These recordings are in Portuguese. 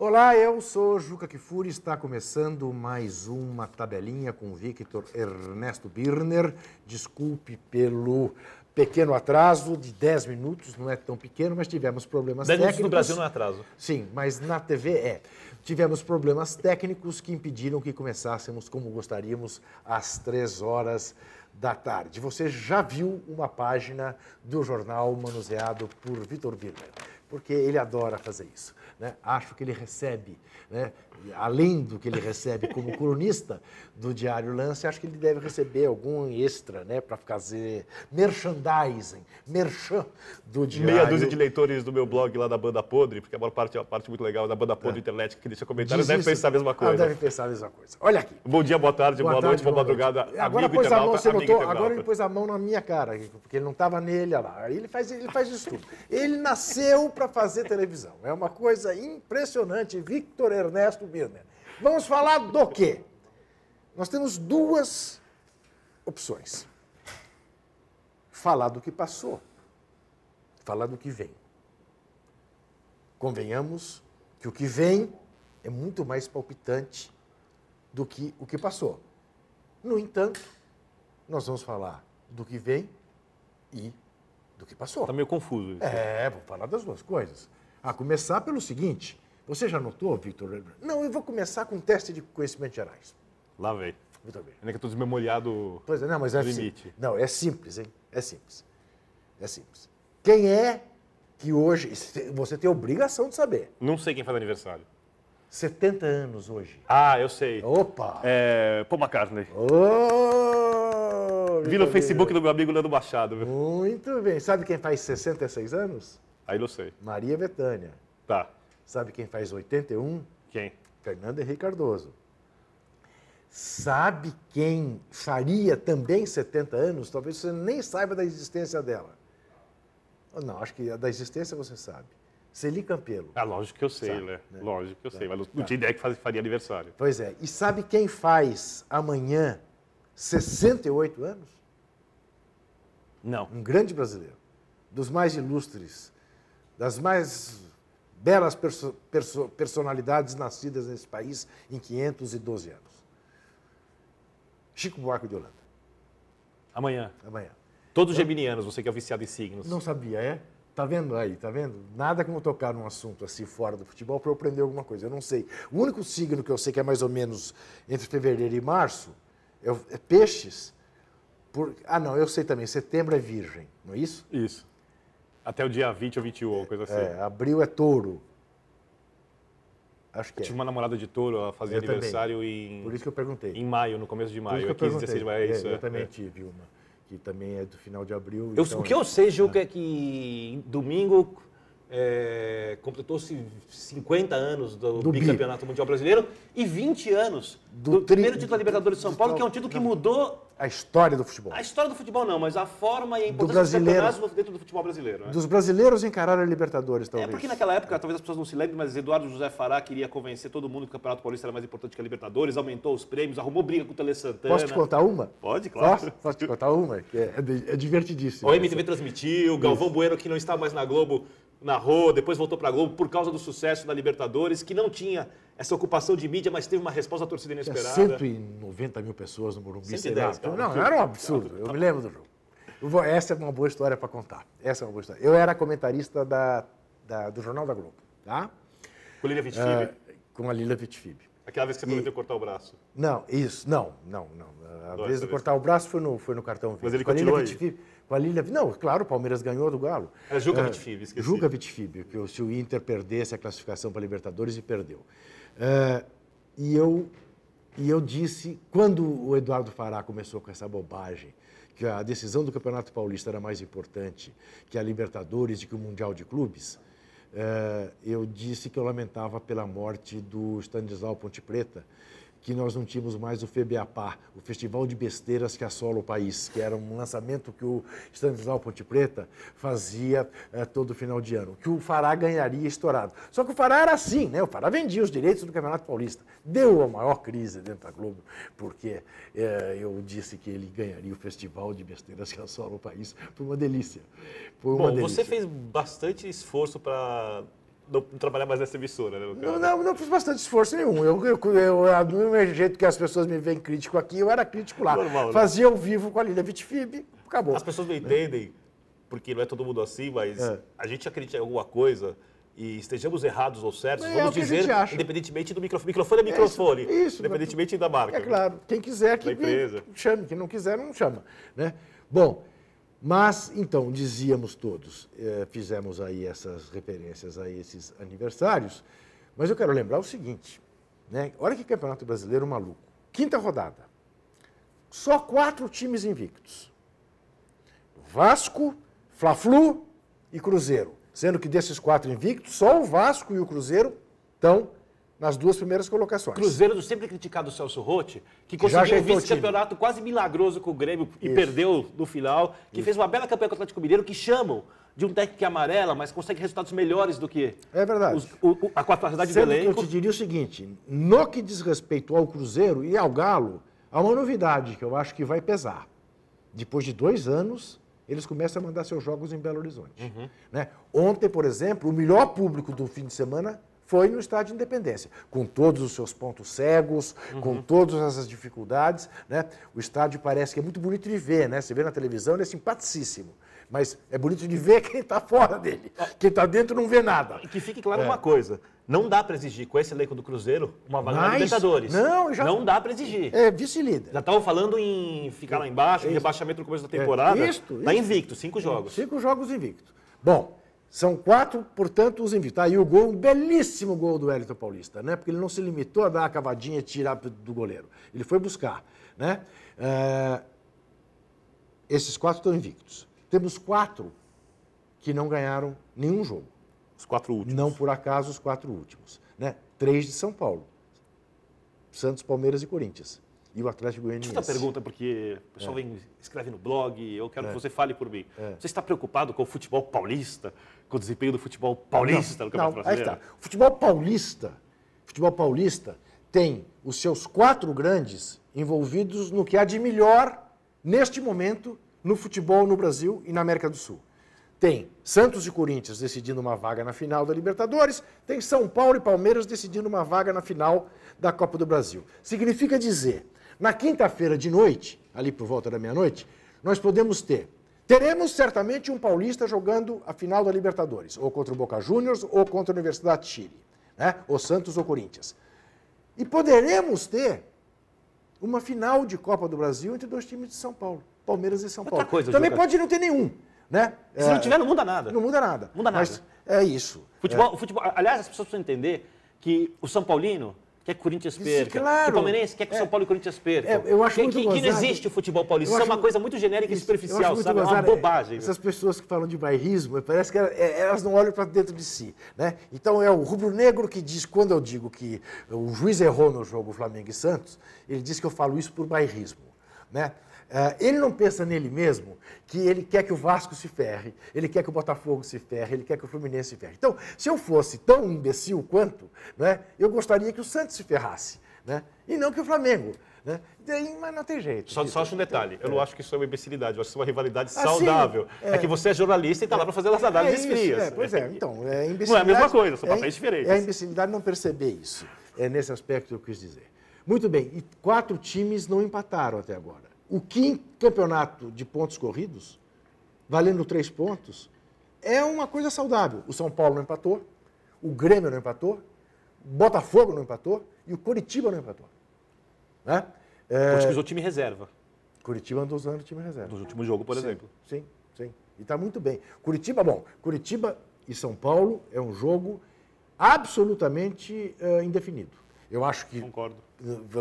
Olá, eu sou Juca Kfouri, está começando mais uma tabelinha com o Victor Ernesto Birner. Desculpe pelo pequeno atraso de 10 minutos, não é tão pequeno, mas tivemos problemas 10 técnicos. minutos no Brasil não é atraso. Sim, mas na TV é. Tivemos problemas técnicos que impediram que começássemos como gostaríamos às 3 horas da tarde. Você já viu uma página do jornal manuseado por Victor Birner, porque ele adora fazer isso. Né? Acho que ele recebe, né? Além do que ele recebe como colunista do Diário Lance, acho que ele deve receber algum extra, né? Para fazer merchandising, merchan do Diário. Meia dúzia de leitores do meu blog lá da Banda Podre, porque a maior parte é uma parte muito legal da Banda Podre Internet, que deixa comentários, deve pensar a mesma coisa. Deve pensar a mesma coisa. Olha aqui. Bom dia, boa tarde, boa noite, boa madrugada, agora amigo internauta, você amiga notou, internauta. agora ele pôs a mão na minha cara, porque ele não estava nele, olha lá. Aí ele faz isso tudo. Ele nasceu para fazer televisão. É uma coisa impressionante, Victor Ernesto Birner. Vamos falar do quê? Nós temos duas opções. Falar do que passou, falar do que vem. Convenhamos que o que vem é muito mais palpitante do que o que passou. No entanto, nós vamos falar do que vem e do que passou. Tá meio confuso isso. Vou falar das duas coisas. A começar pelo seguinte, você já notou, Victor? Não, eu vou começar com um teste de conhecimentos gerais. Lá vem. Muito bem. Ainda que eu estou desmemoriado Pois é, não, mas é limite. Não, é simples, hein? É simples. É simples. Quem é que hoje... Você tem obrigação de saber. Não sei quem faz aniversário. 70 anos hoje. Ah, eu sei. Opa! Paul McCartney. Oh, Vi no Facebook do meu amigo Leandro Machado. Viu? Muito bem. Sabe quem faz 66 anos? Aí eu sei. Maria Bethânia. Tá. Sabe quem faz 81? Quem? Fernando Henrique Cardoso. Sabe quem faria também 70 anos? Talvez você nem saiba da existência dela. Não, acho que da existência você sabe. Celi Campelo. Ah, lógico que eu sei, Sabe, né? né? Lógico que eu sei, mas não tinha ideia que faria aniversário. Pois é. E sabe quem faz amanhã 68 anos? Não. Um grande brasileiro. Dos mais ilustres, das mais belas personalidades nascidas nesse país em 512 anos. Chico Buarque de Holanda. Amanhã. Amanhã. Todos geminianos, você que é viciado em signos. Não sabia, é? Tá vendo aí, tá vendo? Nada como tocar num assunto assim fora do futebol para eu aprender alguma coisa. Eu não sei. O único signo que eu sei que é mais ou menos entre fevereiro e março é peixes. Não, eu sei também. Setembro é virgem, não é isso? Isso. Até o dia 20 ou 21, coisa assim. Abril é touro. Acho que Eu tive uma namorada de touro, ela fazia Eu também. aniversário em... Por isso que eu perguntei. Em maio, no começo de Por maio. isso que eu 15, 16 de maio, é isso. Eu também tive uma, que também é do final de abril. O que eu sei, Gilca, é que domingo completou-se 50 anos do bicampeonato mundial brasileiro e 20 anos do primeiro título da Libertadores de São Paulo, que é um título que mudou a história do futebol. a história do futebol, não, mas a forma e a importância dos campeonatos dentro do futebol brasileiro. Né? Dos brasileiros encararam a Libertadores, talvez. Porque naquela época, talvez as pessoas não se lembrem, mas Eduardo José Fará queria convencer todo mundo que o Campeonato Paulista era mais importante que a Libertadores, aumentou os prêmios, arrumou briga com o Tele Santana. Posso te contar uma? Pode, claro. Posso te contar uma? Que é divertidíssima. O MTV transmitiu, Galvão Bueno, que não estava mais na Globo, narrou, depois voltou para a Globo por causa do sucesso da Libertadores, que não tinha essa ocupação de mídia, mas teve uma resposta da torcida inesperada. 190 mil pessoas no Morumbi. 110, sei lá. Não, era um absurdo. Eu me lembro do jogo. Essa é uma boa história para contar. Essa é uma boa história. Eu era comentarista do Jornal da Globo, tá? Com Lília Vitfib? Com a Lília Vitfib. Aquela vez que você prometeu cortar o braço. Não, isso. Não. A vez de cortar o braço foi no cartão verde. Mas ele continuou aí? Com a Lília... Não, claro, o Palmeiras ganhou do Galo. Era Juca Vitfib, esqueci. Juca Vitfib, que se o Inter perdesse a classificação para a Libertadores, e perdeu. E eu disse, quando o Eduardo Fará começou com essa bobagem, que a decisão do Campeonato Paulista era mais importante que a Libertadores e que o Mundial de Clubes, eu disse que eu lamentava pela morte do Stanislau Ponte Preta, que nós não tínhamos mais o FEBEAPA, o Festival de Besteiras que assola o país, que era um lançamento que o Stanislau Ponte Preta fazia todo final de ano, que o Fará ganharia estourado. Só que o Fará era assim, né? O Fará vendia os direitos do Campeonato Paulista. Deu a maior crise dentro da Globo, porque eu disse que ele ganharia o Festival de Besteiras que assola o país. Foi uma delícia. Foi uma delícia. Você fez bastante esforço para não trabalhar mais nessa emissora, né? Não fiz bastante esforço nenhum. Do mesmo jeito que as pessoas me veem crítico aqui, eu era crítico lá. Normal, né? Fazia ao vivo com a Lília Vitfib, acabou. As pessoas não entendem, porque não é todo mundo assim, mas a gente acredita em alguma coisa e estejamos errados ou certos, vamos dizer, independentemente do microfone. Microfone é microfone, isso, independentemente da marca. É claro, quem quiser que chame, quem não quiser não chama. Né? Bom, mas, então, dizíamos todos, fizemos aí essas referências a esses aniversários, mas eu quero lembrar o seguinte, né? Olha que campeonato brasileiro maluco. Quinta rodada, só 4 times invictos. Vasco, Fla-Flu e Cruzeiro. Sendo que desses 4 invictos, só o Vasco e o Cruzeiro estão nas 2 primeiras colocações. Cruzeiro, sempre criticado o Celso Rotti, que conseguiu um vice-campeonato quase milagroso com o Grêmio e perdeu no final, que fez uma bela campanha com o Atlético Mineiro, que chamam de um técnico que é amarela, mas consegue resultados melhores do que é verdade. A capacidade do elenco. Eu te diria o seguinte, no que diz respeito ao Cruzeiro e ao Galo, há uma novidade que eu acho que vai pesar. Depois de 2 anos, eles começam a mandar seus jogos em Belo Horizonte. Né? Ontem, por exemplo, o melhor público do fim de semana foi no Estádio Independência, com todos os seus pontos cegos, com todas essas dificuldades. Né? O estádio parece que é muito bonito de ver, né? Você vê na televisão, ele é simpaticíssimo. Mas é bonito de ver quem está fora dele. Quem está dentro não vê nada. E que fique claro uma coisa, não dá para exigir com esse elenco do Cruzeiro uma vaga na Libertadores. Não dá para exigir. É vice-líder. Já estavam falando em ficar lá embaixo, em rebaixamento no começo da temporada. Está invicto, 5 jogos. 5 jogos invictos. Bom, são 4, portanto, os invictos. Aí o gol, um belíssimo gol do Wellington Paulista, né? Porque ele não se limitou a dar a cavadinha e tirar do goleiro. Ele foi buscar. Né? Esses 4 estão invictos. Temos 4 que não ganharam nenhum jogo. Os 4 últimos. Não por acaso os 4 últimos. Né? 3 de São Paulo. Santos, Palmeiras e Corinthians. E o Atlético Goianiense. Deixa eu fazer uma pergunta, porque o pessoal escreve no blog, eu quero que você fale por mim. Você está preocupado com o futebol paulista, com o desempenho do futebol paulista no Campeonato Brasileiro? Aí está. O futebol paulista tem os seus 4 grandes envolvidos no que há de melhor, neste momento, no futebol no Brasil e na América do Sul. Tem Santos e Corinthians decidindo uma vaga na final da Libertadores, tem São Paulo e Palmeiras decidindo uma vaga na final da Copa do Brasil. Significa dizer, na quinta-feira de noite, ali por volta da meia-noite, nós teremos certamente um paulista jogando a final da Libertadores, ou contra o Boca Juniors, ou contra a Universidade de Chile, né? Ou Santos ou Corinthians. E poderemos ter uma final de Copa do Brasil entre 2 times de São Paulo, Palmeiras e São Paulo. Também pode não ter nenhum. Né? Se não tiver, não muda nada. Não muda nada. Mas é isso. Futebol, aliás, as pessoas precisam entender que o São Paulino quer que o Corinthians perca, que o palmeirense quer que o São Paulo e o Corinthians percam. Eu acho muito que não existe o futebol paulista. Isso é uma coisa muito genérica e superficial, sabe? É uma bobagem. Essas pessoas que falam de bairrismo, parece que elas não olham para dentro de si. Né? Então é o rubro-negro que diz, quando eu digo que o juiz errou no jogo Flamengo e Santos, ele diz que eu falo isso por bairrismo. Né? Ele não pensa nele mesmo que ele quer que o Vasco se ferre, ele quer que o Botafogo se ferre, ele quer que o Fluminense se ferre. Então, se eu fosse tão imbecil quanto, né, eu gostaria que o Santos se ferrasse, né, e não que o Flamengo. Né? Mas não tem jeito. Só acho um detalhe. Eu não acho que isso é uma imbecilidade, eu acho que isso é uma rivalidade saudável. É que você é jornalista e está lá para fazer as análises frias. Pois é, então, imbecilidade. Não é a mesma coisa, são papéis diferentes. É a imbecilidade não perceber isso. É nesse aspecto que eu quis dizer. Muito bem, e 4 times não empataram até agora. O que campeonato de pontos corridos, valendo 3 pontos, é uma coisa saudável. O São Paulo não empatou, o Grêmio não empatou, o Botafogo não empatou e o Coritiba não empatou. Né? Usou time reserva. Curitiba andou usando o time reserva. No último jogo, por exemplo. Sim. E está muito bem. Curitiba e São Paulo é um jogo absolutamente indefinido. Eu acho que... Concordo.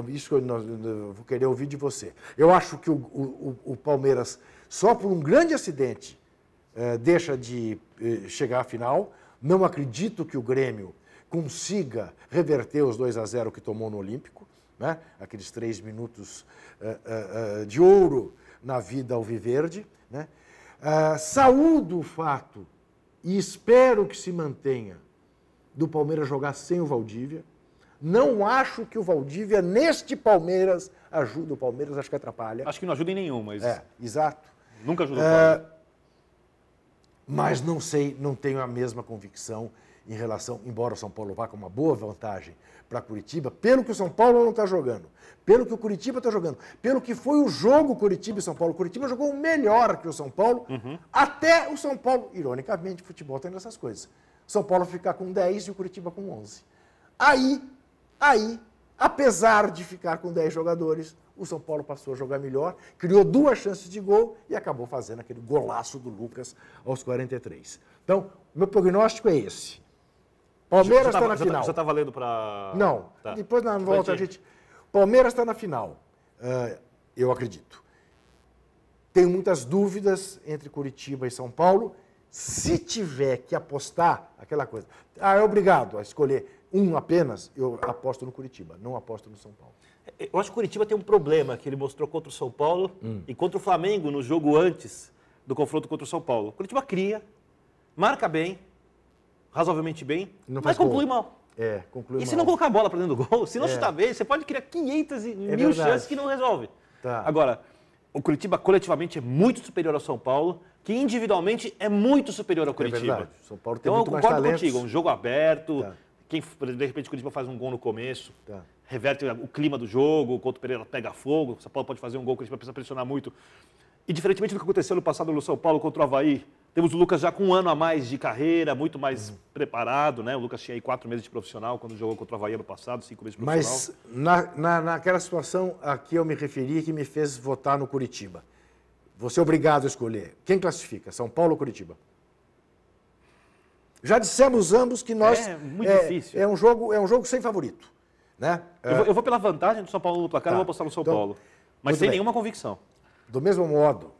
Isso que eu vou querer ouvir de você. Eu acho que o Palmeiras, só por um grande acidente, deixa de chegar à final. Não acredito que o Grêmio consiga reverter os 2-0 que tomou no Olímpico, né? Aqueles 3 minutos de ouro na vida alviverde. Né? Saúdo o fato, e espero que se mantenha, do Palmeiras jogar sem o Valdívia. Não acho que o Valdívia, neste Palmeiras, ajuda o Palmeiras, acho que atrapalha. Acho que não ajuda em nenhum, mas... Exato. Nunca ajudou o Palmeiras. Mas não sei, não tenho a mesma convicção em relação, embora o São Paulo vá com uma boa vantagem para Curitiba, pelo que o São Paulo não está jogando, pelo que o Curitiba está jogando, pelo que foi o jogo Curitiba e São Paulo. Curitiba jogou melhor que o São Paulo, até o São Paulo, ironicamente, futebol tem essas coisas. O São Paulo ficar com 10 e o Curitiba com 11. Aí, apesar de ficar com 10 jogadores, o São Paulo passou a jogar melhor, criou 2 chances de gol e acabou fazendo aquele golaço do Lucas aos 43. Então, meu prognóstico é esse. Palmeiras está na final. Já está valendo para... Não, tá. Depois na volta a gente... Palmeiras está na final, eu acredito. Tenho muitas dúvidas entre Curitiba e São Paulo. Se tiver que apostar, aquela coisa, é obrigado a escolher um apenas, eu aposto no Curitiba, não aposto no São Paulo. Eu acho que o Curitiba tem um problema que ele mostrou contra o São Paulo e contra o Flamengo no jogo antes do confronto contra o São Paulo. O Curitiba cria, marca bem, razoavelmente bem, mas conclui mal. Conclui mal. E se não colocar a bola para dentro do gol, se não chutar bem, você pode criar 500 e mil chances que não resolve. Tá. Agora, o Curitiba coletivamente é muito superior ao São Paulo, que individualmente é muito superior ao Curitiba. É verdade. São Paulo tem então muito eu mais concordo talentos. contigo, um jogo aberto, Tá. quem de repente o Curitiba faz um gol no começo, Tá. reverte o clima do jogo, o Couto Pereira pega fogo, o São Paulo pode fazer um gol, o Curitiba precisa pressionar muito. E diferentemente do que aconteceu no passado no São Paulo contra o Avaí, temos o Lucas já com 1 ano a mais de carreira, muito mais preparado, né? O Lucas tinha aí 4 meses de profissional quando jogou contra o Avaí ano passado, 5 meses de profissional. Mas naquela situação a que eu me referi, que me fez votar no Curitiba, você é obrigado a escolher. Quem classifica, São Paulo ou Curitiba? Já dissemos ambos que nós... É muito difícil. É um jogo sem favorito. Né? Eu vou pela vantagem do São Paulo no placar, não vou apostar no São Paulo. Mas sem nenhuma convicção. Do mesmo modo,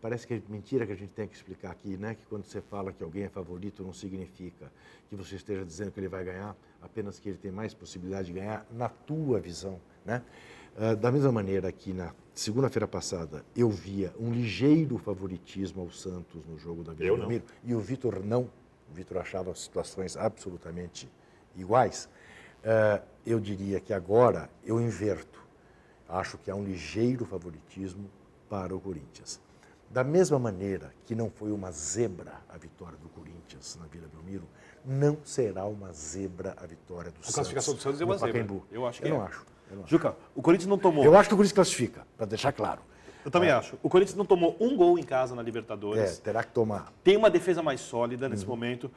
parece que é mentira que a gente tem que explicar aqui, né? Que quando você fala que alguém é favorito, não significa que você esteja dizendo que ele vai ganhar, apenas que ele tem mais possibilidade de ganhar na tua visão, né? Da mesma maneira que na segunda-feira passada eu via um ligeiro favoritismo ao Santos no jogo da Vila Belmiro, e o Vitor não. O Vitor achava as situações absolutamente iguais. Eu diria que agora eu inverto. Acho que há um ligeiro favoritismo para o Corinthians. Da mesma maneira que não foi uma zebra a vitória do Corinthians na Vila Belmiro, não será uma zebra a vitória do Santos. A classificação do Santos é uma zebra. Eu acho que eu não acho. Juca, o Corinthians não tomou... Eu acho que o Corinthians classifica, para deixar claro. Eu também acho. O Corinthians não tomou um gol em casa na Libertadores. Terá que tomar. Tem uma defesa mais sólida nesse momento.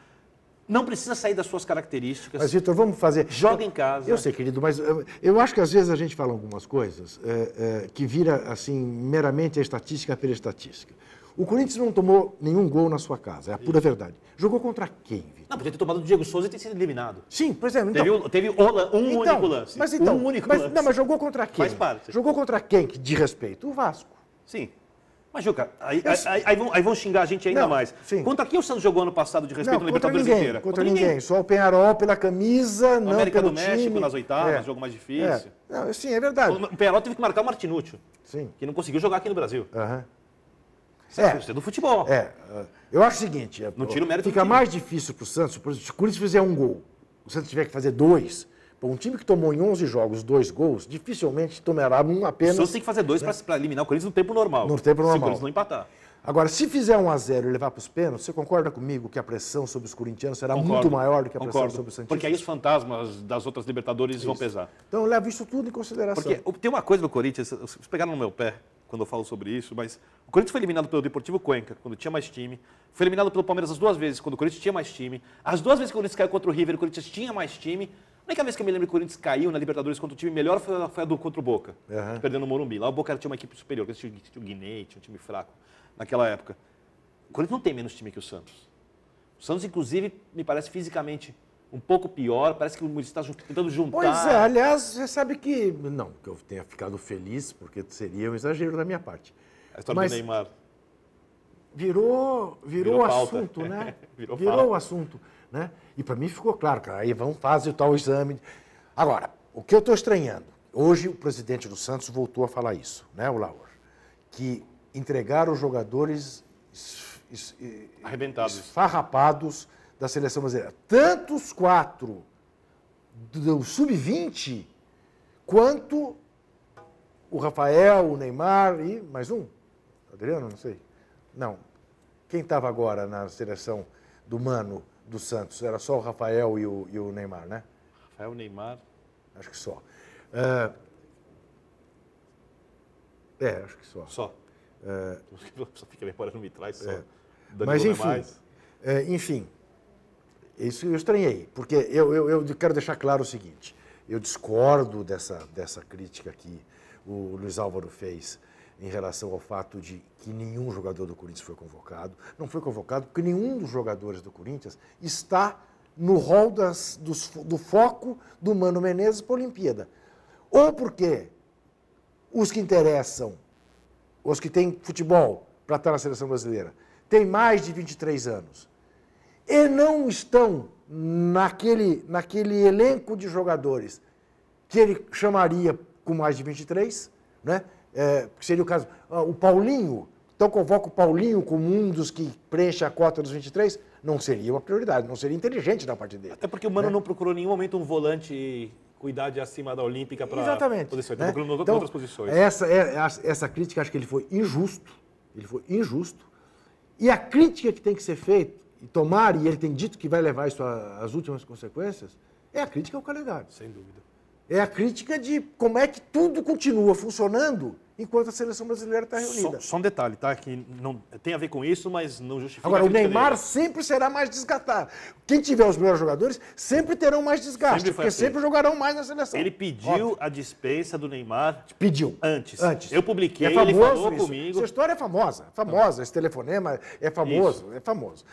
Não precisa sair das suas características. Mas, Vitor, vamos fazer... Joga em casa. Eu sei, querido, mas eu acho que às vezes a gente fala algumas coisas que vira, assim, meramente a estatística pela estatística. O Corinthians não tomou nenhum gol na sua casa, é a pura verdade. Jogou contra quem, Vitor? Não, podia ter tomado o Diego Souza e ter sido eliminado. Sim, por exemplo. Então, teve único lance. Mas então, um único lance. Não, mas jogou contra quem? Faz parte. Jogou contra quem de respeito? O Vasco. Sim. Mas, Juca, aí vão xingar a gente ainda mais. Sim. Contra quem o Santos jogou ano passado de respeito na Libertadores inteira? Contra ninguém. Só o Penharol pela camisa, não América pelo do México time. nas oitavas, jogo mais difícil. Não, sim, é verdade. O Penharol teve que marcar o Martinútil, que não conseguiu jogar aqui no Brasil. Isso é do futebol. Eu acho o seguinte, não tira o mérito fica mais difícil para o Santos, se o Corinthians fizer um gol, o Santos tiver que fazer 2, um time que tomou em 11 jogos 2 gols, dificilmente tomará um apenas... O Santos tem que fazer 2 para eliminar o Corinthians no tempo normal. No tempo normal. Se o Corinthians não empatar. Agora, se fizer 1-0 e levar para os pênaltis, você concorda comigo que a pressão sobre os corintianos será muito maior do que a pressão sobre os santistas? Porque aí os fantasmas das outras Libertadores vão pesar. Então, eu levo isso tudo em consideração. Porque tem uma coisa no Corinthians, vocês pegaram no meu pé quando eu falo sobre isso, mas o Corinthians foi eliminado pelo Deportivo Cuenca, quando tinha mais time. Foi eliminado pelo Palmeiras as 2 vezes, quando o Corinthians tinha mais time. As 2 vezes que o Corinthians caiu contra o River, o Corinthians tinha mais time. A única vez que eu me lembro que o Corinthians caiu na Libertadores contra o time melhor foi a do contra o Boca, perdendo no Morumbi. Lá o Boca tinha uma equipe superior, tinha o Guinei, tinha um time fraco naquela época. O Corinthians não tem menos time que o Santos. O Santos, inclusive, me parece fisicamente um pouco pior, parece que o Muricy está tentando juntar... Pois é, aliás, você sabe que... Não que eu tenha ficado feliz, porque seria um exagero da minha parte. A história do Neymar. Virou assunto, né? Virou o assunto, né? E para mim ficou claro, cara, aí vão fazer o tal exame. Agora, o que eu estou estranhando, hoje o presidente do Santos voltou a falar isso, né, o Laur, que entregar os jogadores arrebentados, esfarrapados da seleção brasileira, tanto os 4 do sub-20 quanto o Rafael, o Neymar e mais um, Adriano, não sei. Não. Quem estava agora na seleção do Mano do Santos? Era só o Rafael e o Neymar, né? Rafael, Neymar. Acho que só. Acho que só. Só. Só fica a memória não me traz só. Mas, enfim, enfim, isso eu estranhei, porque eu quero deixar claro o seguinte, eu discordo dessa crítica que o Luiz Álvaro fez em relação ao fato de que nenhum jogador do Corinthians foi convocado. Não foi convocado porque nenhum dos jogadores do Corinthians está no rol do foco do Mano Menezes para a Olimpíada. Ou porque os que interessam, os que têm futebol para estar na seleção brasileira, têm mais de 23 anos e não estão naquele elenco de jogadores que ele chamaria com mais de 23, né? Que seria o caso, o Paulinho, então convoca o Paulinho como um dos que preenche a cota dos 23, não seria uma prioridade, não seria inteligente da parte dele. Até porque o Mano não procurou em nenhum momento um volante com idade acima da Olímpica para posição. Ele procurou em outras posições. Essa crítica, acho que ele foi injusto, e a crítica que tem que ser feita, e ele tem dito que vai levar isso às últimas consequências, é a crítica ao calendário. Sem dúvida. É a crítica de como é que tudo continua funcionando enquanto a seleção brasileira está reunida. Só um detalhe, tá? Que não tem a ver com isso, mas não justifica. Agora, o Neymar sempre será mais desgastado. Quem tiver os melhores jogadores sempre terão mais desgaste, porque sempre jogarão mais na seleção. Ele pediu a dispensa do Neymar. Pediu. Antes. Eu publiquei, famoso ele falou isso. comigo. Essa história é famosa. Esse telefonema é famoso. Isso. É famoso.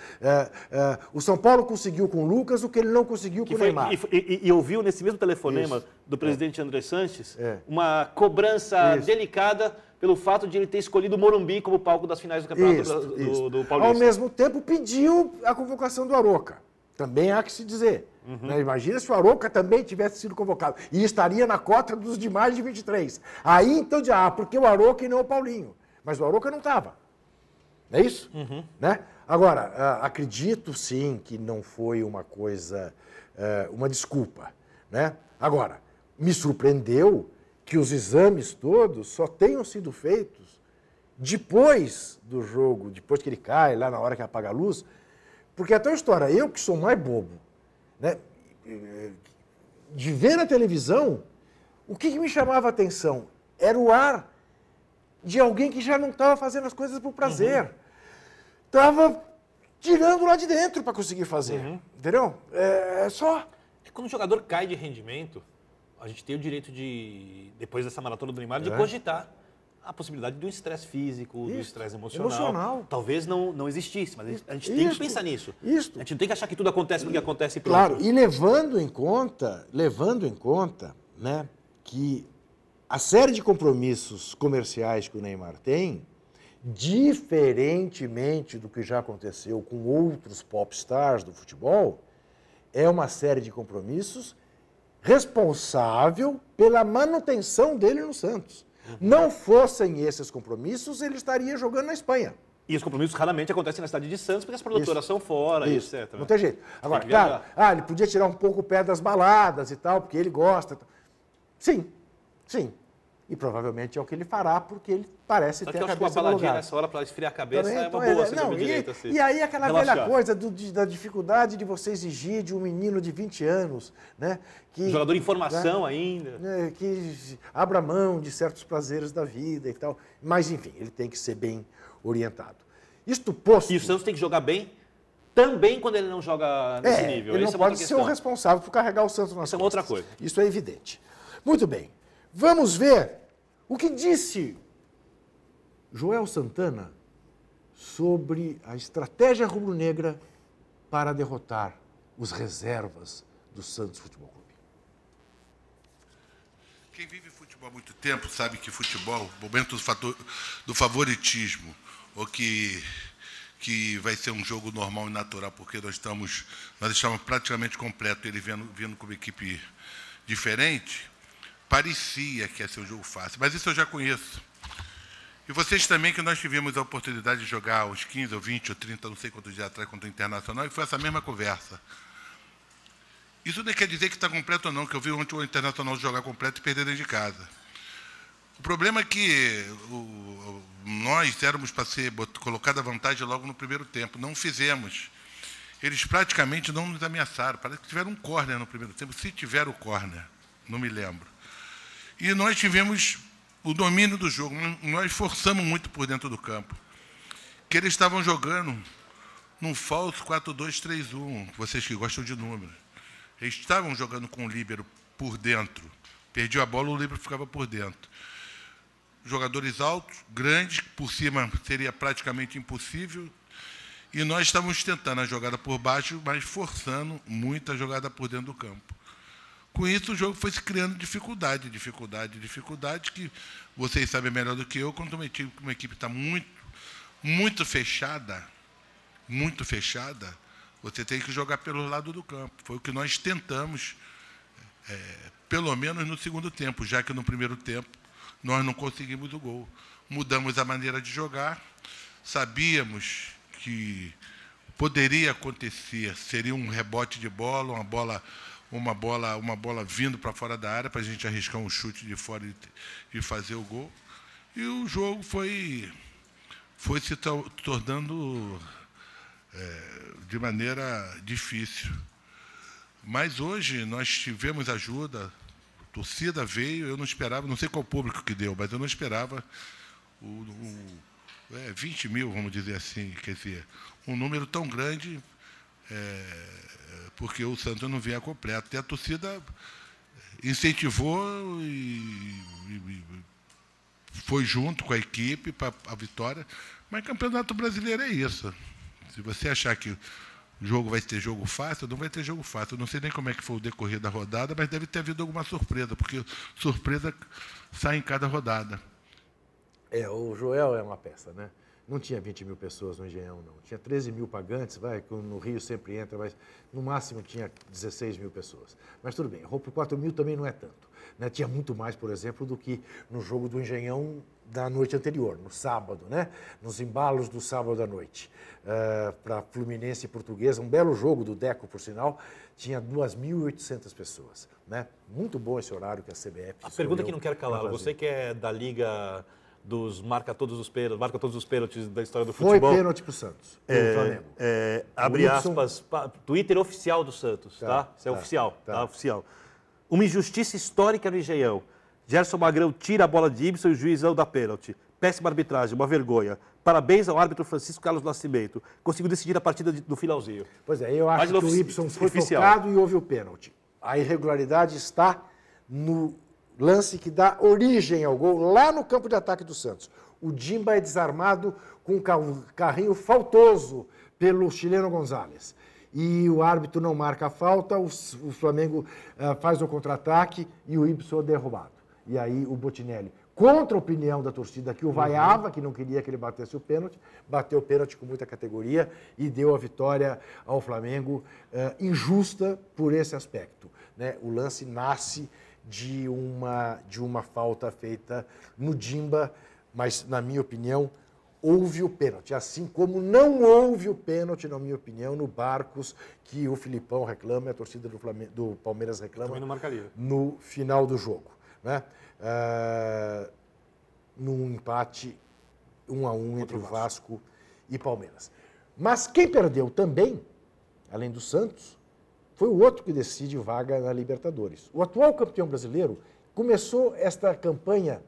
O São Paulo conseguiu com o Lucas o que ele não conseguiu com o Neymar. E ouviu nesse mesmo telefonema do presidente André Sanches uma cobrança delicada pelo fato de ele ter escolhido o Morumbi como palco das finais do campeonato do Paulista. Ao mesmo tempo, pediu a convocação do Arouca. Também há que se dizer. Né? Imagina se o Arouca também tivesse sido convocado. E estaria na cota dos de mais de 23. Aí, então, porque o Arouca e não o Paulinho. Mas o Arouca não estava. Não é isso? Né? Agora, acredito, sim, que não foi uma coisa, uma desculpa. Né? Agora, me surpreendeu que os exames todos só tenham sido feitos depois do jogo, depois que ele cai, lá na hora que apaga a luz, porque até a história, eu que sou mais bobo, né, de ver na televisão, o que me chamava a atenção era o ar de alguém que já não estava fazendo as coisas por prazer. Estava tirando lá de dentro para conseguir fazer, entendeu? Quando o jogador cai de rendimento, a gente tem o direito de, depois dessa maratona do Neymar, de cogitar a possibilidade de um estresse físico, do estresse emocional. Talvez não existisse, mas a gente tem que pensar nisso. A gente não tem que achar que tudo acontece porque acontece e pronto. Claro, e levando em conta, né, que a série de compromissos comerciais que o Neymar tem, diferentemente do que já aconteceu com outros popstars do futebol, é uma série de compromissos responsável pela manutenção dele no Santos. Não fossem esses compromissos, ele estaria jogando na Espanha. E os compromissos raramente acontecem na cidade de Santos, porque as produtoras são fora, etc. Não tem jeito. Agora, claro, ele podia tirar um pouco o pé das baladas e tal, porque ele gosta. Sim. E provavelmente é o que ele fará, porque ele parece ter a cabeça no lugar. Uma baladinha nessa hora para esfriar a cabeça é uma boa, se direita. E aí aquela velha coisa da dificuldade de você exigir de um menino de 20 anos, né? Que, jogador em formação ainda. Né, que abra mão de certos prazeres da vida e tal. Mas, enfim, ele tem que ser bem orientado. Isto posto... E o Santos tem que jogar bem também quando ele não joga nesse nível. Ele não pode ser o responsável por carregar o Santos nas costas. Isso é outra coisa. Isso é evidente. Muito bem. Vamos ver o que disse Joel Santana sobre a estratégia rubro-negra para derrotar os reservas do Santos Futebol Clube. Quem vive futebol há muito tempo sabe que futebol, momento do favoritismo, ou que vai ser um jogo normal e natural, porque nós estamos praticamente completo, ele vindo com uma equipe diferente, parecia que ia ser um jogo fácil, mas isso eu já conheço. E vocês também, que nós tivemos a oportunidade de jogar uns 15 ou 20 ou 30, não sei quantos dias atrás, contra o Internacional, e foi essa mesma conversa. Isso não quer dizer que está completo ou não, que eu vi ontem o Internacional jogar completo e perder dentro de casa. O problema é que nós éramos para ser colocada a vantagem logo no primeiro tempo, não fizemos. eles praticamente não nos ameaçaram. Parece que tiveram um córner no primeiro tempo, se tiveram o córner, não me lembro. E nós tivemos o domínio do jogo, nós forçamos muito por dentro do campo. Que eles estavam jogando num falso 4-2-3-1, vocês que gostam de números. Eles estavam jogando com o líbero por dentro. Perdia a bola, o líbero ficava por dentro. Jogadores altos, grandes, por cima seria praticamente impossível. E nós estávamos tentando a jogada por baixo, mas forçando muito a jogada por dentro do campo. Com isso, o jogo foi se criando dificuldade, que vocês sabem melhor do que eu, quando uma equipe está muito fechada, você tem que jogar pelo lado do campo. Foi o que nós tentamos, pelo menos no segundo tempo, já que no primeiro tempo nós não conseguimos o gol. Mudamos a maneira de jogar, sabíamos que poderia acontecer, seria um rebote de bola, uma bola vindo para fora da área, para a gente arriscar um chute de fora e fazer o gol. E o jogo foi se tornando de maneira difícil. Mas hoje nós tivemos ajuda, a torcida veio, eu não esperava, não sei qual público que deu, mas eu não esperava 20 mil, vamos dizer assim, quer dizer, um número tão grande, porque o Santos não vinha completo. E a torcida incentivou e foi junto com a equipe para a vitória. Mas Campeonato Brasileiro é isso. Se você achar que o jogo vai ter jogo fácil, não vai ter jogo fácil. Eu não sei nem como é que foi o decorrer da rodada, mas deve ter havido alguma surpresa, porque surpresa sai em cada rodada. O Joel é uma peça, né? Não tinha 20 mil pessoas no Engenhão, não. Tinha 13 mil pagantes, no Rio sempre entra, mas no máximo tinha 16 mil pessoas. Mas tudo bem, roupa 4 mil também não é tanto. Né? Tinha muito mais, por exemplo, do que no jogo do Engenhão da noite anterior, no sábado, né? Nos embalos do sábado à noite. Para Fluminense e Portuguesa, um belo jogo do Deco, por sinal, tinha 2.800 pessoas. Né? Muito bom esse horário que a CBF A pergunta que não quero calar, você que é da Liga dos marca todos os pênaltis da história do futebol. Foi pênalti para o Santos, pro Flamengo. Abre aspas, Twitter oficial do Santos, tá? Isso é oficial, tá? Oficial. Uma injustiça histórica no Engenhão. Gerson Magrão tira a bola de Ibson e o juizão da pênalti. Péssima arbitragem, uma vergonha. Parabéns ao árbitro Francisco Carlos Nascimento. Conseguiu decidir a partida do finalzinho. Pois é, eu acho que o Ibson foi tocado e houve o pênalti. A irregularidade está no lance que dá origem ao gol, lá no campo de ataque do Santos. O Dimba é desarmado com um carrinho faltoso pelo chileno Gonzalez. E o árbitro não marca a falta, o Flamengo faz o contra-ataque e o Ibson é derrubado. E aí o Botinelli, contra a opinião da torcida que o vaiava, que não queria que ele batesse o pênalti, bateu o pênalti com muita categoria e deu a vitória ao Flamengo injusta por esse aspecto. Né? O lance nasce de uma falta feita no Dimba, mas, na minha opinião, houve o pênalti. Assim como não houve o pênalti, na minha opinião, no Barcos, que o Filipão reclama e a torcida do Palmeiras reclama no final do jogo. Né? Num empate 1-1 entre o Vasco e Palmeiras. Mas quem perdeu também, além do Santos, foi o outro que decide vaga na Libertadores. O atual campeão brasileiro começou esta campanha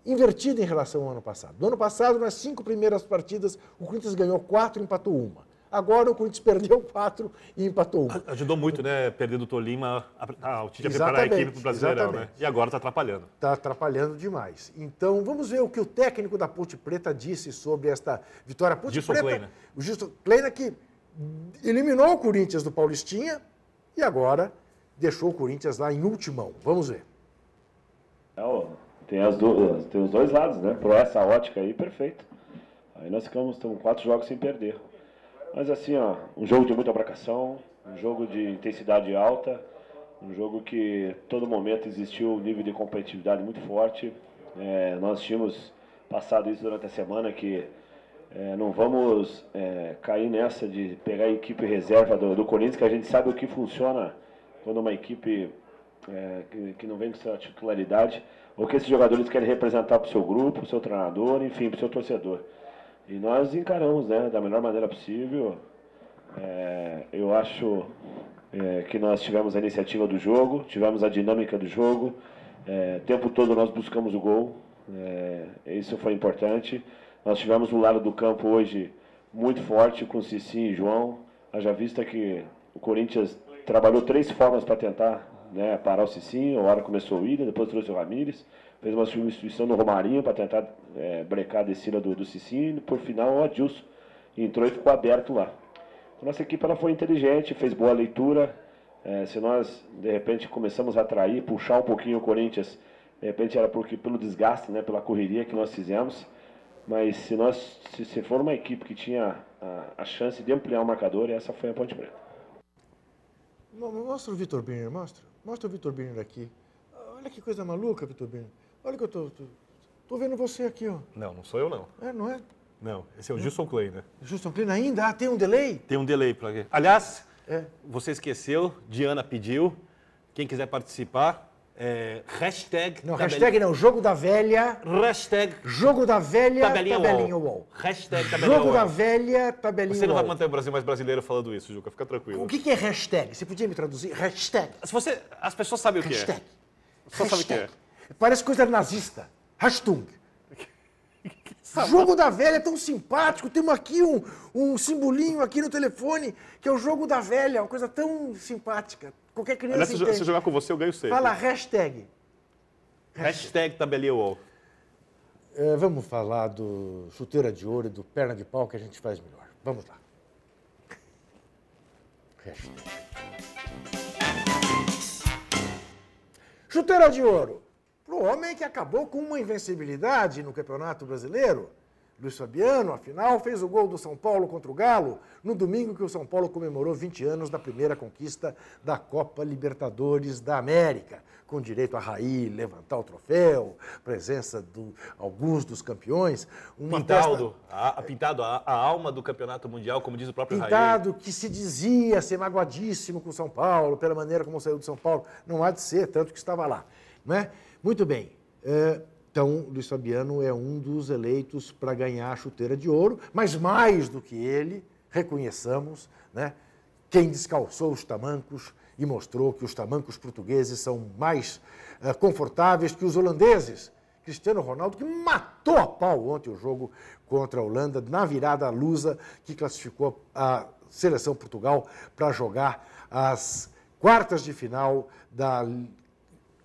invertida em relação ao ano passado. No ano passado, nas 5 primeiras partidas, o Corinthians ganhou 4 e empatou 1. Agora o Corinthians perdeu 4 e empatou 1. Ajudou muito, né? Perder do Tolima, o Tite a preparar a equipe para o Brasileirão, né? E agora está atrapalhando. Está atrapalhando demais. Então, vamos ver o que o técnico da Ponte Preta disse sobre esta vitória. O Gilson Kleina, que eliminou o Corinthians do Paulistinha e agora deixou o Corinthians lá em ultimão. Vamos ver. Tem os dois lados, né? Por essa ótica aí, perfeito. Aí nós estamos 4 jogos sem perder. Mas assim, um jogo de muita marcação, um jogo de intensidade alta, um jogo que todo momento existiu um nível de competitividade muito forte. Nós tínhamos passado isso durante a semana, que não vamos cair nessa de pegar a equipe reserva do Corinthians, que a gente sabe o que funciona quando uma equipe que não vem com sua titularidade, ou que esses jogadores querem representar para o seu grupo, para o seu treinador, enfim, para o seu torcedor. E nós encaramos, né, da melhor maneira possível. Eu acho que nós tivemos a iniciativa do jogo, tivemos a dinâmica do jogo, o tempo todo nós buscamos o gol, isso foi importante. Nós tivemos um lado do campo hoje muito forte com Cicinho e João, haja vista que o Corinthians trabalhou 3 formas para tentar, né, parar o Cicinho. A hora começou o Willian, depois trouxe o Ramírez, fez uma substituição no Romarinho para tentar brecar a descida do Cicinho, e por final o Adilson entrou e ficou aberto lá. A nossa equipe ela foi inteligente, fez boa leitura. Se nós, de repente, começamos a atrair, puxar um pouquinho o Corinthians, de repente era pelo desgaste, né, pela correria que nós fizemos. Mas se for uma equipe que tinha a chance de ampliar o marcador, essa foi a Ponte Preta. Mostra o Vitor Birner, mostra o Vitor Birner aqui. Olha que coisa maluca, Vitor Birner. Olha que eu tô vendo você aqui, ó. Não sou eu, não. Não é? Não, esse é o Gilson Klein, né? Gilson Klein ainda? Tem um delay? Tem um delay para quê? Aliás, você esqueceu, Diana pediu, quem quiser participar, hashtag... Não, hashtag não, Jogo da Velha... Hashtag... Jogo da Velha, tabelinha UOL. Hashtag tabelinha UOL. Jogo da Velha, tabelinha UOL. Você não vai manter o Brasil mais brasileiro falando isso, Juca, fica tranquilo. O que é hashtag? Você podia me traduzir? Hashtag. As pessoas sabem o que hashtag. É. Só sabe o que é. Parece coisa nazista. Hastung. Jogo da Velha é tão simpático. Temos aqui um simbolinho aqui no telefone, que é o Jogo da Velha, uma coisa tão simpática. Qualquer criança entende. Se eu jogar com você, eu ganho sempre. Fala hashtag. Hashtag tabelinha UOL. Vamos falar do chuteira de ouro e do perna de pau que a gente faz melhor. Vamos lá. Hashtag. Chuteira de ouro. Para o homem que acabou com uma invencibilidade no Campeonato Brasileiro. Luiz Fabiano, afinal, fez o gol do São Paulo contra o Galo no domingo que o São Paulo comemorou 20 anos da primeira conquista da Copa Libertadores da América, com direito a rair, levantar o troféu, presença de alguns dos campeões. Pintado a alma do Campeonato Mundial, como diz o próprio Raí. Pintado que se dizia ser magoadíssimo com o São Paulo, pela maneira como saiu do São Paulo. Não há de ser, tanto que estava lá. Não é? Muito bem. Então, Luiz Fabiano é um dos eleitos para ganhar a chuteira de ouro, mas mais do que ele, reconheçamos, né, quem descalçou os tamancos e mostrou que os tamancos portugueses são mais confortáveis que os holandeses. Cristiano Ronaldo, que matou a pau ontem o jogo contra a Holanda, na virada lusa, que classificou a seleção Portugal para jogar as quartas de final da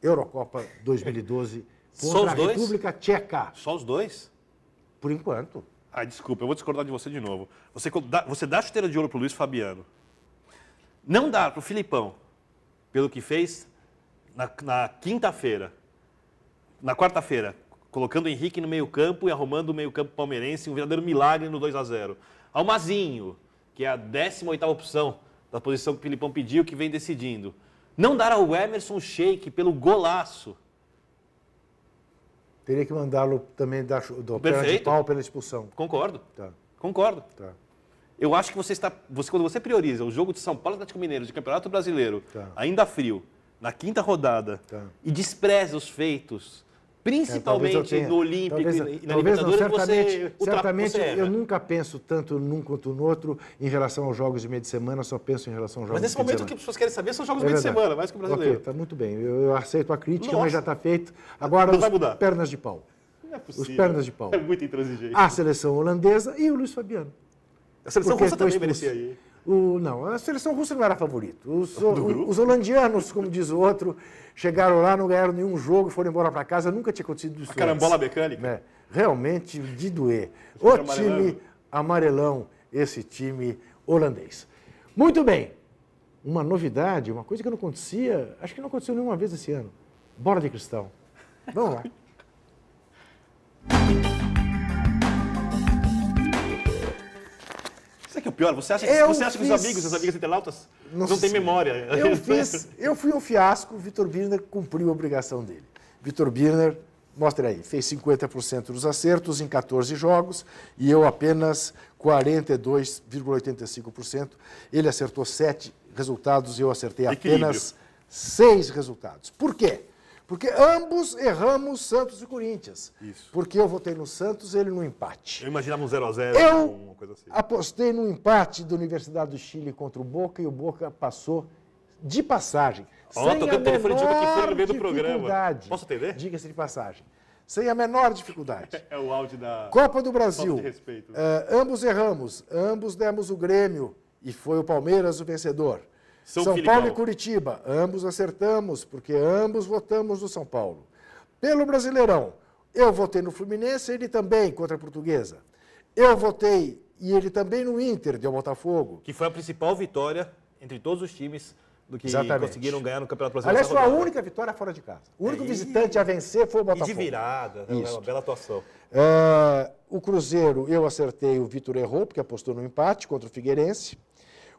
Eurocopa 2012 contra a República Tcheca. Só os dois? Por enquanto. Desculpa, eu vou discordar de você de novo. Você dá a chuteira de ouro para o Luiz Fabiano. Não dá para o Filipão, pelo que fez na quinta-feira. Na quarta-feira, colocando o Henrique no meio-campo e arrumando o meio-campo palmeirense, um verdadeiro milagre no 2-0. Ao Mazinho, que é a 18ª opção da posição que o Filipão pediu, que vem decidindo. Não dar ao Emerson Sheik pelo golaço. Teria que mandá-lo também do perna de pau pela expulsão. Concordo. Tá. Concordo. Tá. Eu acho que quando você prioriza o jogo de São Paulo e Atlético Mineiro de Campeonato Brasileiro, ainda frio, na quinta rodada, e despreza os feitos, principalmente no Olímpico e na Libertadores, certamente eu nunca penso tanto num quanto no outro em relação aos jogos de meio de semana, só penso em relação aos jogos de semana. Mas nesse momento o que as pessoas querem saber são os jogos de meio de semana, mais que o brasileiro. Ok, tá muito bem. Eu aceito a crítica, mas já está feito. Agora, os pernas de pau. Não é possível. Os pernas de pau. É muito intransigente. A seleção holandesa e o Luiz Fabiano. A seleção russa também merecia aí. Não, a seleção russa não era favorito. Os holandianos, como diz o outro, chegaram lá, não ganharam nenhum jogo, foram embora para casa, nunca tinha acontecido isso. A carambola mecânica. Realmente de doer. O time amarelão, esse time holandês. Muito bem. Uma novidade, uma coisa que não acontecia, acho que não aconteceu nenhuma vez esse ano. Bola de cristal. Vamos lá. Sabe o que é o pior? Você acha que os amigos e as amigas internautas não têm memória? Eu fui um fiasco, o Vitor Birner cumpriu a obrigação dele. Vitor Birner, mostra aí, fez 50% dos acertos em 14 jogos e eu apenas 42,85%. Ele acertou 7 resultados e eu acertei apenas 6 resultados. Por quê? Porque ambos erramos Santos e Corinthians. Isso. Porque eu votei no Santos, ele no empate. Eu imaginava um 0x0, uma coisa assim. Apostei no empate da Universidade do Chile contra o Boca e o Boca passou de passagem. Ó, tocando o telefone de que foi no meio do dificuldade. programa. Posso atender? Diga-se de passagem. Sem a menor dificuldade. É o áudio da... Copa do Brasil. Falta de respeito. Ambos erramos. Ambos demos o Grêmio. E foi o Palmeiras o vencedor. São Paulo e Curitiba. Ambos acertamos, porque ambos votamos no São Paulo. Pelo Brasileirão, eu votei no Fluminense, ele também, contra a Portuguesa. Eu votei, e ele também no Inter, deu Botafogo. Que foi a principal vitória entre todos os times do que conseguiram ganhar no Campeonato Brasileiro. Aliás, foi a única vitória fora de casa. O único visitante a vencer foi o Botafogo. E de virada, é uma bela atuação. O Cruzeiro, eu acertei, o Vitor errou, porque apostou no empate contra o Figueirense.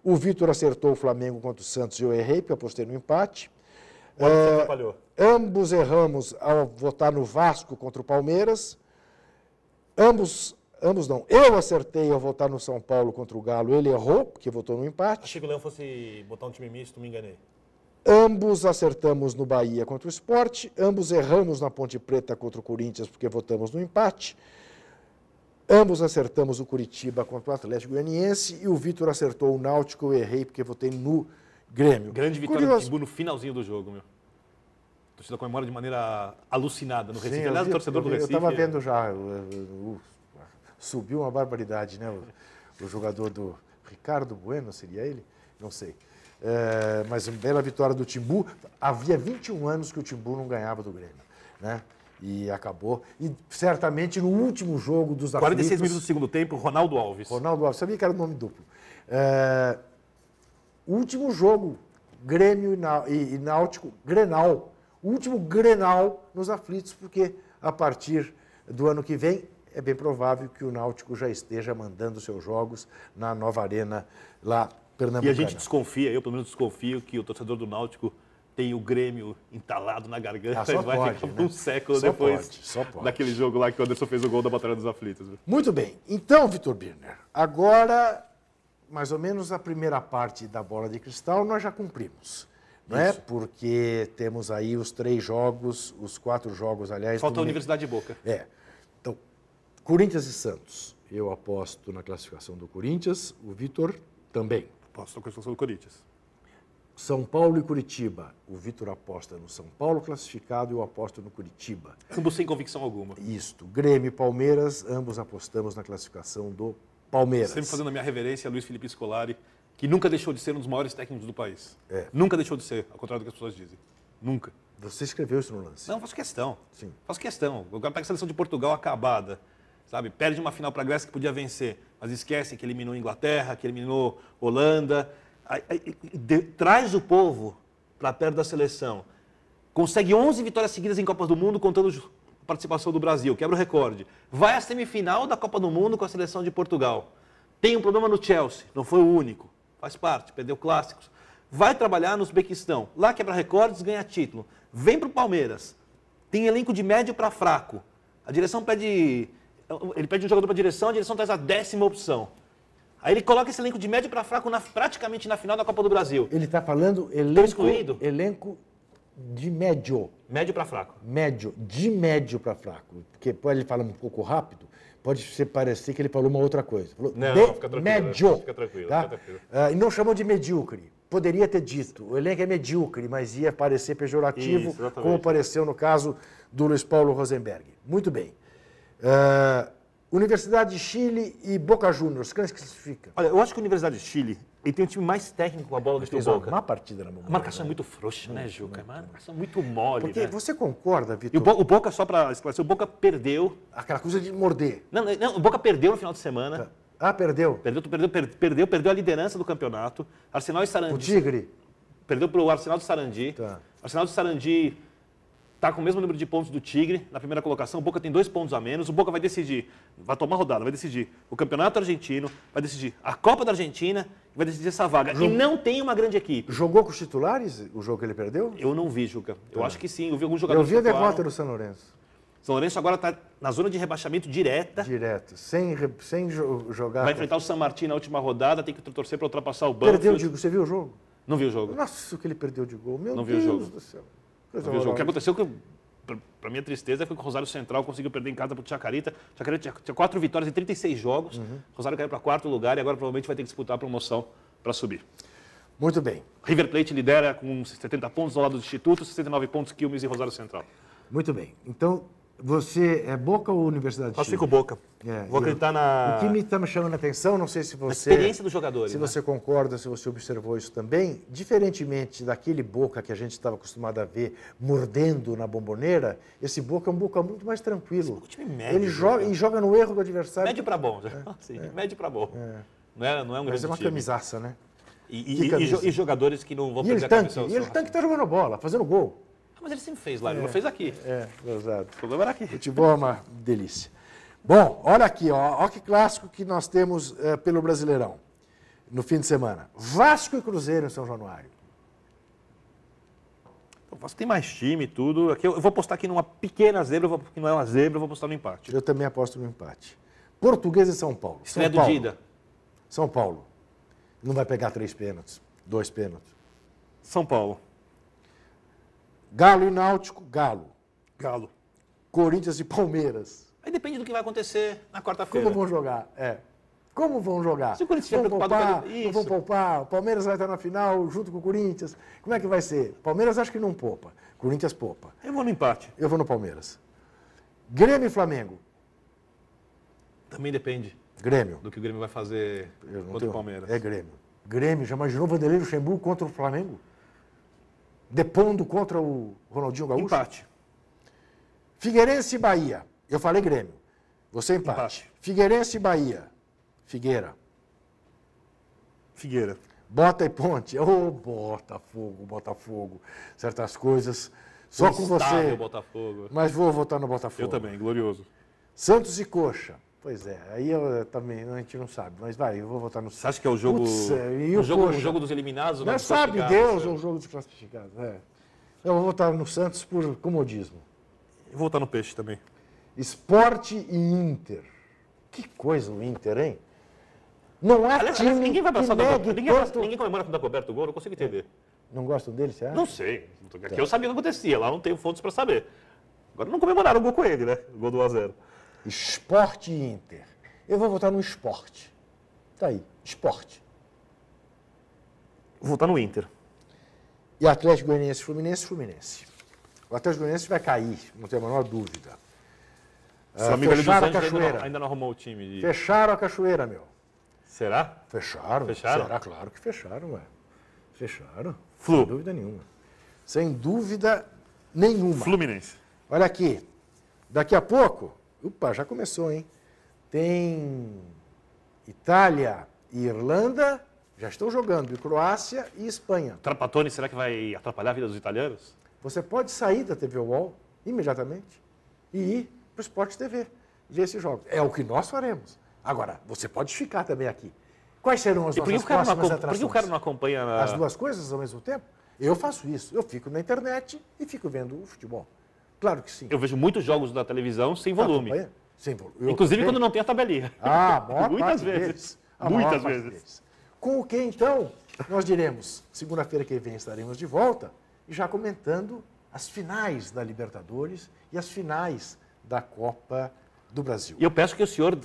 O Vitor acertou o Flamengo contra o Santos e eu errei, porque apostei no empate. Você atrapalhou. Ambos erramos ao votar no Vasco contra o Palmeiras. Ambos não. Eu acertei ao votar no São Paulo contra o Galo. Ele errou, porque votou no empate. Achei que o Leão fosse botar um time misto, me enganei. Ambos acertamos no Bahia contra o Sport. Ambos erramos na Ponte Preta contra o Corinthians, porque votamos no empate. Ambos acertamos o Curitiba contra o Atlético Goianiense e o Vitor acertou o Náutico, eu errei porque votei no Grêmio. Grande vitória do Timbu no finalzinho do jogo, meu. A torcida comemora de maneira alucinada no Recife. Sim, aliás, o torcedor do Recife... Eu estava vendo já, subiu uma barbaridade, né? O jogador do Ricardo Bueno, seria ele? Não sei. Mas uma bela vitória do Timbu. Havia 21 anos que o Timbu não ganhava do Grêmio, né? E acabou. E certamente no último jogo dos aflitos... 46 minutos do segundo tempo, Ronaldo Alves. Ronaldo Alves, sabia que era nome duplo. O último jogo, Grêmio e Náutico, Grenal. O último Grenal nos aflitos, porque a partir do ano que vem é bem provável que o Náutico já esteja mandando seus jogos na nova arena lá pernambucana. E a gente desconfia, eu pelo menos desconfio, que o torcedor do Náutico tem o Grêmio entalado na garganta e vai ficar por um século depois daquele jogo lá que o Anderson fez o gol da Batalha dos Aflitos. Muito bem. Então, Vitor Birner, agora, mais ou menos a primeira parte da bola de cristal nós já cumprimos. Não é? Porque temos aí os 3 jogos, os 4 jogos, aliás... Falta a Universidade de Boca. Então, Corinthians e Santos. Eu aposto na classificação do Corinthians, o Vitor também. Aposto na classificação do Corinthians. São Paulo e Curitiba. O Vitor aposta no São Paulo classificado e eu aposto no Curitiba. Ambos sem convicção alguma. Isto. Grêmio e Palmeiras, ambos apostamos na classificação do Palmeiras. Sempre fazendo a minha reverência a Luiz Felipe Scolari, que nunca deixou de ser um dos maiores técnicos do país. Nunca deixou de ser, ao contrário do que as pessoas dizem. Nunca. Você escreveu isso no lance? Não, faço questão. Sim. Faço questão. O cara pega a seleção de Portugal acabada, sabe? Perde uma final para a Grécia que podia vencer, mas esquece que eliminou a Inglaterra, que eliminou a Holanda. Traz o povo para perto da seleção. Consegue 11 vitórias seguidas em Copas do Mundo, contando a participação do Brasil, quebra o recorde. Vai à semifinal da Copa do Mundo com a seleção de Portugal. Tem um problema no Chelsea, não foi o único. Faz parte, perdeu clássicos. Vai trabalhar no Uzbequistão. Lá quebra recordes, ganha título. Vem para o Palmeiras. Tem elenco de médio para fraco. A direção pede... Ele pede um jogador para a direção traz a 10ª opção. Aí ele coloca esse elenco de médio para fraco praticamente na final da Copa do Brasil. Ele está falando elenco de médio. Médio para fraco. Médio, de médio para fraco. Porque pode ele falar um pouco rápido, pode parecer que ele falou uma outra coisa. Falou não, fica tranquilo. Médio. Fica tranquilo, tá? fica tranquilo. E não chamou de medíocre. Poderia ter dito, o elenco é medíocre, mas ia parecer pejorativo, isso, como pareceu no caso do Luiz Paulo Rosenberg. Muito bem. Universidade de Chile e Boca Juniors, quem se classifica? Olha, eu acho que a Universidade de Chile ele tem um time mais técnico com a bola do que o Boca. Uma partida na mão. A marcação é muito frouxa, né, Juca? A marcação é muito mole, porque né? você concorda, Vitor? E o Boca, só para esclarecer, o Boca perdeu... Aquela coisa de morder. Não, o Boca perdeu no final de semana. Perdeu? Perdeu a liderança do campeonato. Arsenal e Sarandi... O Tigre? Perdeu para o Arsenal de Sarandi. Tá. Arsenal de Sarandi está com o mesmo número de pontos do Tigre na primeira colocação. O Boca tem 2 pontos a menos. O Boca vai decidir, vai tomar rodada, vai decidir o Campeonato Argentino, vai decidir a Copa da Argentina e vai decidir essa vaga. E não tem uma grande equipe. Jogou com os titulares o jogo que ele perdeu? Eu não vi, Juca. Eu acho que sim. Eu vi alguns jogadores. Eu vi a derrota do São Lourenço. São Lourenço agora está na zona de rebaixamento direta. Direto, sem jogar. Vai enfrentar o San Martín na última rodada, tem que torcer para ultrapassar o Banfield. Perdeu, você viu o jogo? Não vi o jogo. Nossa, o que ele perdeu de gol. Meu não Deus vi o jogo. Do céu. O que aconteceu, para minha tristeza, foi que o Rosário Central conseguiu perder em casa para o Chacarita. O Chacarita tinha 4 vitórias em 36 jogos. O Rosário caiu para 4º lugar e agora provavelmente vai ter que disputar a promoção para subir. Muito bem. River Plate lidera com 70 pontos ao lado do Instituto, 69 pontos Quilmes e Rosário Central. Muito bem. Então, você é Boca ou Universidade de Chile? Classifico Boca. Vou acreditar na... O que me está me chamando a atenção, não sei se você... A experiência dos jogadores. Se você concorda, se você observou isso também, diferentemente daquele Boca que a gente estava acostumado a ver mordendo na Bomboneira, esse Boca é um Boca muito mais tranquilo. Esse time médio. Ele joga no erro do adversário. Médio para bom. Médio para bom. Não é um grande Mas é uma time. camisaça, né? E jogadores que não vão perder a cabeça. E ele tanque está jogando bola, fazendo gol. Mas ele sempre fez lá, ele não fez aqui. Exato. O problema era aqui. Futebol é uma delícia. Bom, olha aqui, ó que clássico que nós temos pelo Brasileirão no fim de semana. Vasco e Cruzeiro em São Januário. O Vasco tem mais time e tudo. Aqui eu vou apostar aqui numa pequena zebra, que não é uma zebra, eu vou apostar no empate. Eu também aposto no empate. Português e São Paulo. Estreia do Dida. São Paulo. Não vai pegar 3 pênaltis, 2 pênaltis. São Paulo. Galo e Náutico, Galo. Galo. Corinthians e Palmeiras. Aí depende do que vai acontecer na quarta-feira. Como vão jogar? Como vão jogar? Se o Corinthians estiver preocupado não vão poupar? O Palmeiras vai estar na final junto com o Corinthians. Como é que vai ser? Palmeiras acho que não poupa. Corinthians poupa. Eu vou no empate. Eu vou no Palmeiras. Grêmio e Flamengo. Também depende. Grêmio. Do que o Grêmio vai fazer contra o Palmeiras. É Grêmio. Grêmio, já imaginou o Vanderlei Luxemburgo contra o Flamengo? Depondo contra o Ronaldinho Gaúcho? Empate. Figueirense e Bahia. Eu falei Grêmio. Você empate. Figueirense e Bahia. Figueira. Bota e Ponte. Ô, Botafogo. Certas coisas. Só com você. Botafogo. Mas vou votar no Botafogo. Eu também, glorioso. Santos e Coxa. Pois é, aí eu também, a gente não sabe, mas eu vou votar no Santos. Você acha que é o jogo, o jogo dos eliminados? Não sabe Deus ou o jogo dos classificados. Eu vou votar no Santos por comodismo. Eu vou votar no Peixe também. Esporte e Inter. Que coisa o Inter, hein? Não há time ninguém vai passar tanto... Ninguém comemora quando dá coberto o gol, não consigo entender. Não gostam dele, você acha? Não sei. Aqui eu sabia o que acontecia, lá não tenho fontes para saber. Agora não comemoraram o gol com ele, né? O gol do 1-0. Esporte e Inter. Eu vou votar no esporte. Tá aí, esporte. Vou votar no Inter. E Atlético Goianiense, Fluminense. O Atlético Goianiense vai cair, não tem a menor dúvida. Fecharam a Cachoeira. Ainda não arrumou o time. Fecharam a Cachoeira, meu. Será? Fecharam? Será? Claro que fecharam, ué. Fecharam. Flu. Sem dúvida nenhuma. Sem dúvida nenhuma. Fluminense. Olha aqui. Daqui a pouco... Opa, já começou, hein? Tem Itália e Irlanda, já estão jogando, e Croácia e Espanha. Trapattoni, será que vai atrapalhar a vida dos italianos? Você pode sair da TV UOL imediatamente e ir para o Sport TV, ver esses jogos. É o que nós faremos. Agora, você pode ficar também aqui. Quais serão as nossas próximas atrações? Por que o cara não acompanha... As duas coisas ao mesmo tempo? Eu faço isso. Eu fico na internet e fico vendo o futebol. Claro que sim. Eu vejo muitos jogos da televisão sem volume. Sem volume. Inclusive quando não tem a tabelinha. Muitas vezes. Muitas vezes. Com o que, então, nós diremos, segunda-feira que vem estaremos de volta, e já comentando as finais da Libertadores e as finais da Copa do Brasil. E eu peço que o senhor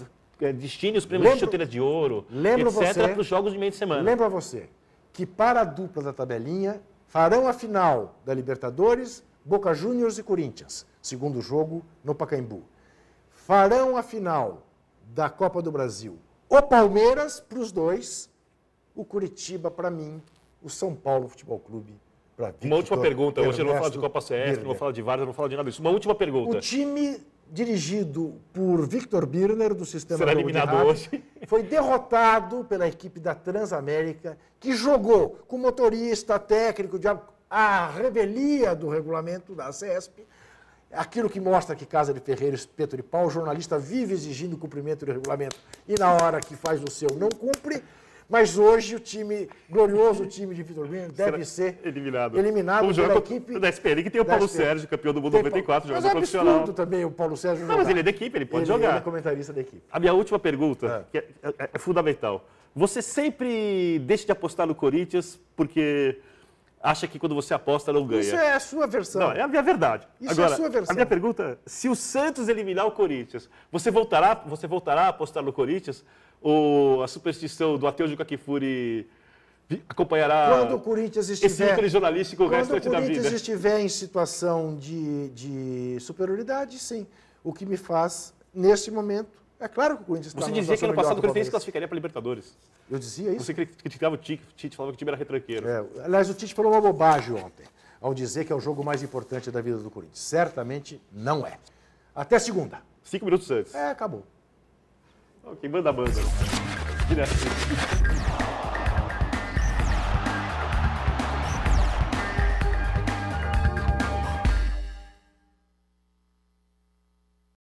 destine os prêmios de chuteira de ouro, etc., para os jogos de meio de semana. Lembro a você que para a dupla da tabelinha farão a final da Libertadores Boca Juniors e Corinthians, segundo jogo no Pacaembu. Farão a final da Copa do Brasil o Palmeiras para os dois, o Curitiba para mim, o São Paulo Futebol Clube para Victor. Uma última pergunta, hoje eu não vou falar de Ernesto Copa CS, Birner. não vou falar de Várzea, não vou falar de nada disso. Uma última pergunta. O time dirigido por Victor Birner, do Sistema Será Globo de eliminado Rádio, hoje. foi derrotado pela equipe da Transamérica, que jogou com motorista, técnico, a revelia do regulamento da CESP, aquilo que mostra que Casa de Ferreira, espeto de pau, o jornalista vive exigindo o cumprimento do regulamento e na hora que faz o seu não cumpre, mas hoje o time, glorioso time de Vitor Birner, deve ser eliminado pela equipe da SPN, que tem o Paulo Sérgio, campeão do mundo 94, jogador profissional. Mas é absurdo também o Paulo Sérgio jogar. Não, mas ele é da equipe, ele pode jogar. Ele é comentarista da equipe. A minha última pergunta, que é fundamental. Você sempre deixa de apostar no Corinthians porque acha que quando você aposta não ganha. Isso é a sua versão. Não, é a minha verdade. Isso Agora, é a sua versão. A minha pergunta é, se o Santos eliminar o Corinthians, você voltará a apostar no Corinthians? Ou a superstição do Ateu Juca Kfouri acompanhará quando o Corinthians estiver, esse ícone jornalístico o restante da vida? Quando o Corinthians estiver em situação de superioridade, sim. O que me faz, neste momento, é claro que o Corinthians está Você dizia que ano passado o Corinthians classificaria para a Libertadores. Eu dizia isso? Você criticava o Tite, falava que o time era retranqueiro. Aliás, o Tite falou uma bobagem ontem, ao dizer que é o jogo mais importante da vida do Corinthians. Certamente não é. Até segunda. 5 minutos antes. Acabou. Quem manda, manda. Direto.